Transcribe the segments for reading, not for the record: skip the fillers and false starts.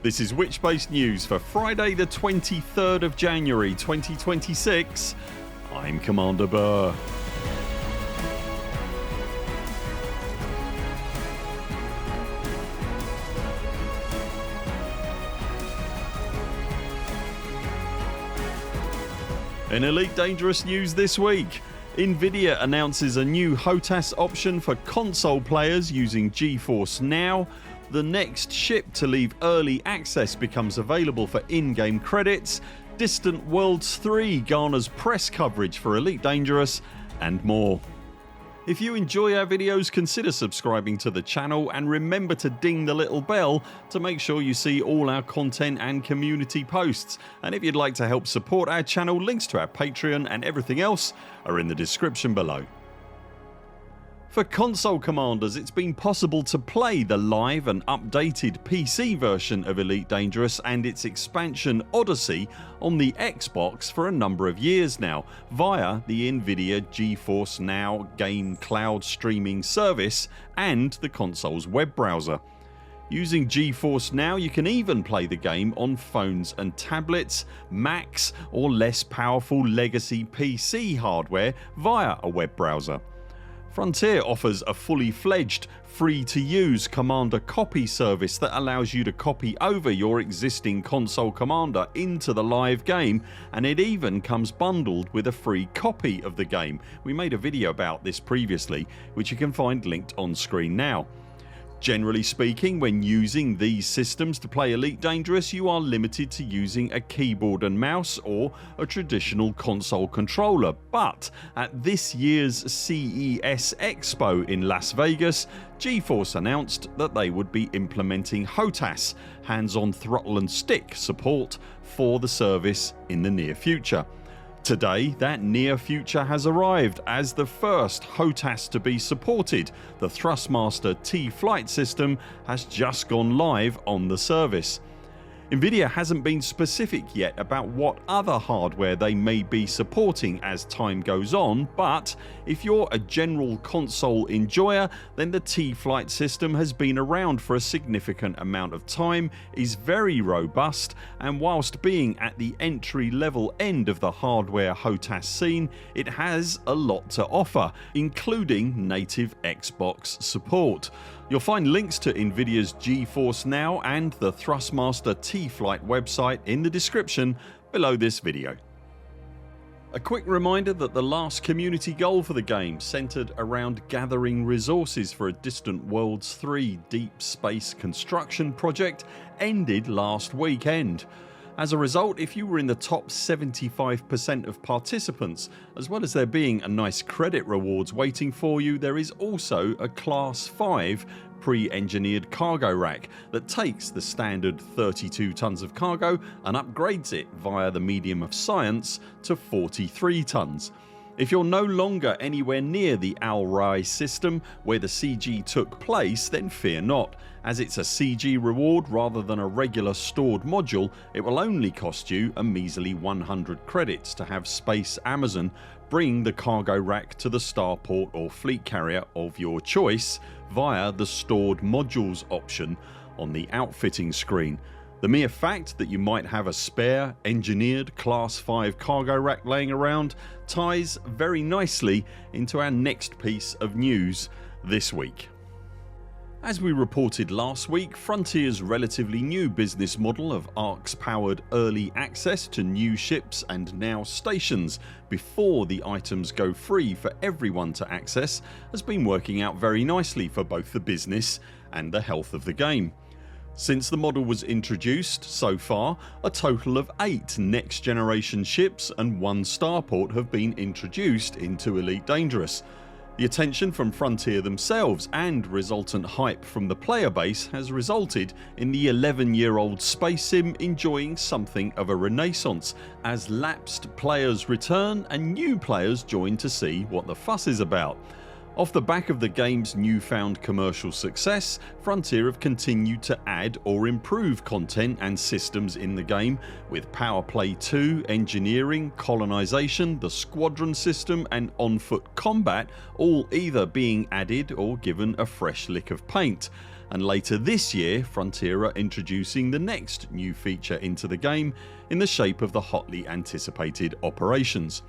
This is witch-based news for Friday the 23rd of January 2026. I'm Commander Burr. In Elite Dangerous news this week, Nvidia announces a new HOTAS option for console players using GeForce Now. The next ship to leave early access becomes available for in-game credits. Distant Worlds 3 garners press coverage for Elite Dangerous, and more. If you enjoy our videos, consider subscribing to the channel and remember to ding the little bell to make sure you see all our content and community posts. And if you'd like to help support our channel, links to our Patreon and everything else are in the description below. For console commanders, it's been possible to play the live and updated PC version of Elite Dangerous and its expansion Odyssey on the Xbox for a number of years now via the Nvidia GeForce Now game cloud streaming service and the console's web browser. Using GeForce Now you can even play the game on phones and tablets, Macs or less powerful legacy PC hardware via a web browser. Frontier offers a fully fledged, free to use Commander copy service that allows you to copy over your existing console commander into the live game, and it even comes bundled with a free copy of the game. We made a video about this previously which you can find linked on screen now. Generally speaking, when using these systems to play Elite Dangerous you are limited to using a keyboard and mouse or a traditional console controller, but at this year's CES Expo in Las Vegas, GeForce announced that they would be implementing HOTAS, hands-on throttle and stick support for the service in the near future. Today that near future has arrived as the first HOTAS to be supported. The Thrustmaster T.Flight system has just gone live on the service. Nvidia hasn't been specific yet about what other hardware they may be supporting as time goes on, but if you're a general console enjoyer then the T.Flight system has been around for a significant amount of time, is very robust, and whilst being at the entry level end of the hardware HOTAS scene it has a lot to offer, including native Xbox support. You'll find links to Nvidia's GeForce Now and the Thrustmaster T.Flight website in the description below this video. A quick reminder that the last community goal for the game, centred around gathering resources for a Distant Worlds 3 deep space construction project, ended last weekend. As a result, if you were in the top 75% of participants, as well as there being a nice credit rewards waiting for you, there is also a Class 5 pre-engineered cargo rack that takes the standard 32 tonnes of cargo and upgrades it via the medium of science to 43 tonnes. If you're no longer anywhere near the Al-Rai system where the CG took place, then fear not. As it's a CG reward rather than a regular stored module, it will only cost you a measly 100 credits to have Space Amazon bring the cargo rack to the starport or fleet carrier of your choice via the stored modules option on the outfitting screen. The mere fact that you might have a spare engineered Class 5 cargo rack laying around ties very nicely into our next piece of news this week. As we reported last week, Frontier's relatively new business model of ARX powered early access to new ships and now stations before the items go free for everyone to access has been working out very nicely for both the business and the health of the game. Since the model was introduced, so far a total of 8 next generation ships and 1 starport have been introduced into Elite Dangerous. The attention from Frontier themselves and resultant hype from the player base has resulted in the 11-year-old space sim enjoying something of a renaissance as lapsed players return and new players join to see what the fuss is about. Off the back of the game's newfound commercial success, Frontier have continued to add or improve content and systems in the game, with Power Play 2, Engineering, Colonisation, the Squadron system and on-foot combat all either being added or given a fresh lick of paint. and later this year Frontier are introducing the next new feature into the game in the shape of the hotly anticipated operations.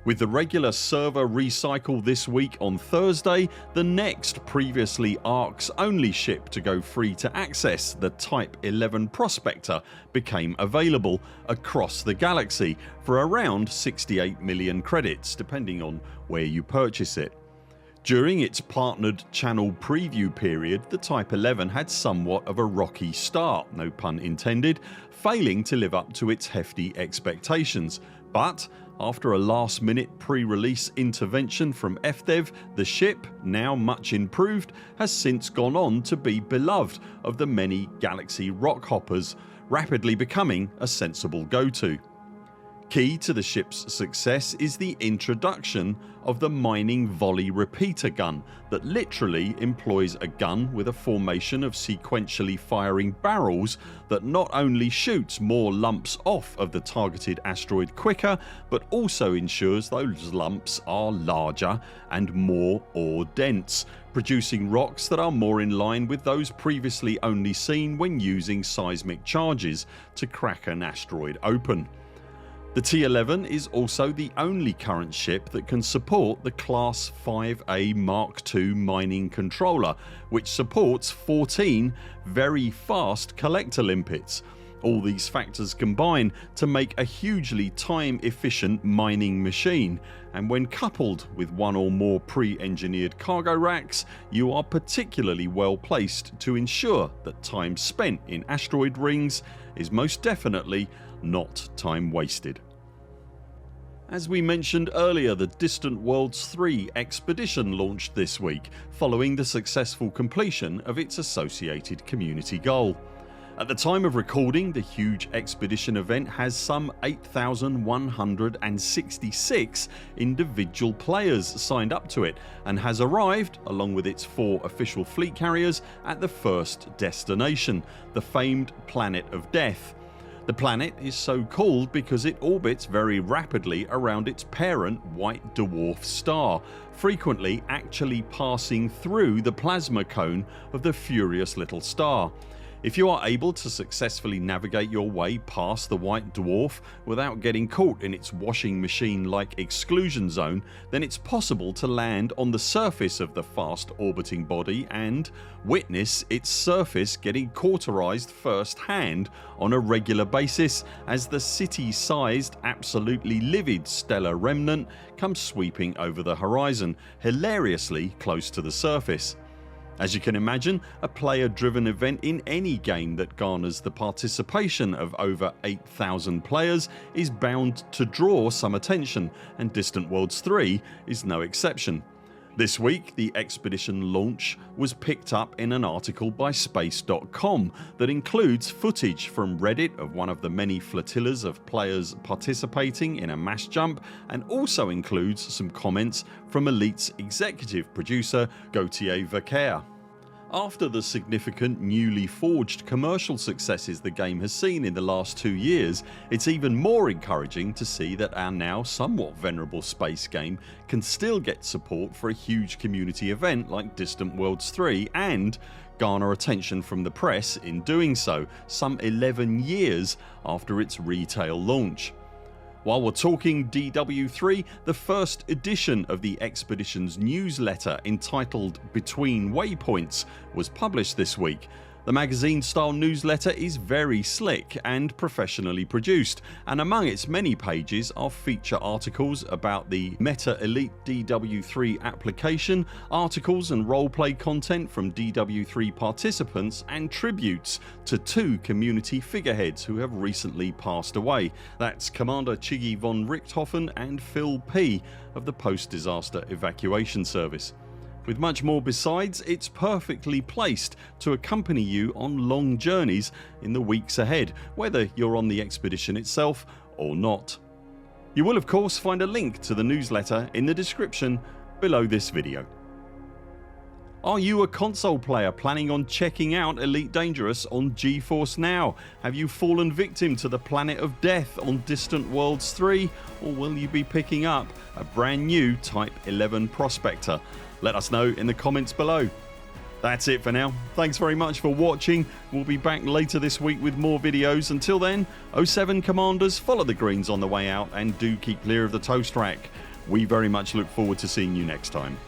With the regular server recycle this week on Thursday, the next previously ARX only ship to go free to access, the Type 11 Prospector, became available across the galaxy for around 68 million credits depending on where you purchase it. During its partnered channel preview period, the Type 11 had somewhat of a rocky start, no pun intended, failing to live up to its hefty expectations, but after a last minute pre-release intervention from FDev, the ship, now much improved, has since gone on to be beloved of the many Galaxy rock hoppers, rapidly becoming a sensible go-to. Key to the ship's success is the introduction of the mining volley repeater gun that literally employs a gun with a formation of sequentially firing barrels that not only shoots more lumps off of the targeted asteroid quicker, but also ensures those lumps are larger and more ore dense, producing rocks that are more in line with those previously only seen when using seismic charges to crack an asteroid open. The T-11 is also the only current ship that can support the Class 5A Mark II mining controller, which supports 14 very fast collector limpets. All these factors combine to make a hugely time efficient mining machine, and when coupled with one or more pre-engineered cargo racks, you are particularly well placed to ensure that time spent in asteroid rings is most definitely not time wasted. As we mentioned earlier, the Distant Worlds 3 expedition launched this week following the successful completion of its associated community goal. At the time of recording, the huge expedition event has some 8,166 individual players signed up to it and has arrived, along with its 4 official fleet carriers, at the first destination, the famed Planet of Death. The planet is so called because it orbits very rapidly around its parent white dwarf star, frequently actually passing through the plasma cone of the furious little star. If you are able to successfully navigate your way past the white dwarf without getting caught in its washing machine like exclusion zone, then it's possible to land on the surface of the fast orbiting body and witness its surface getting cauterized firsthand on a regular basis as the city-sized, absolutely livid stellar remnant comes sweeping over the horizon, hilariously close to the surface. As you can imagine, a player-driven event in any game that garners the participation of over 8,000 players is bound to draw some attention, and Distant Worlds 3 is no exception. This week, the expedition launch was picked up in an article by Space.com that includes footage from Reddit of one of the many flotillas of players participating in a mass jump, and also includes some comments from Elite's executive producer Gauthier Vercaer. After the significant newly forged commercial successes the game has seen in the last 2 years, it's even more encouraging to see that our now somewhat venerable space game can still get support for a huge community event like Distant Worlds 3 and garner attention from the press in doing so, some 11 years after its retail launch. While we're talking DW3, the first edition of the expedition's newsletter entitled Between Waypoints was published this week. The magazine style newsletter is very slick and professionally produced, and among its many pages are feature articles about the Meta Elite DW3 application, articles and roleplay content from DW3 participants, and tributes to 2 community figureheads who have recently passed away. That's Commander Chiggy von Richthofen and Phil P of the post-disaster evacuation service. With much more besides, it's perfectly placed to accompany you on long journeys in the weeks ahead, whether you're on the expedition itself or not. You will of course find a link to the newsletter in the description below this video. Are you a console player planning on checking out Elite Dangerous on GeForce Now? Have you fallen victim to the Planet of Death on Distant Worlds 3? Or will you be picking up a brand new Type 11 Prospector? Let us know in the comments below. That's it for now. Thanks very much for watching. We'll be back later this week with more videos. Until then, 07 Commanders, follow the greens on the way out and do keep clear of the toast rack. We very much look forward to seeing you next time.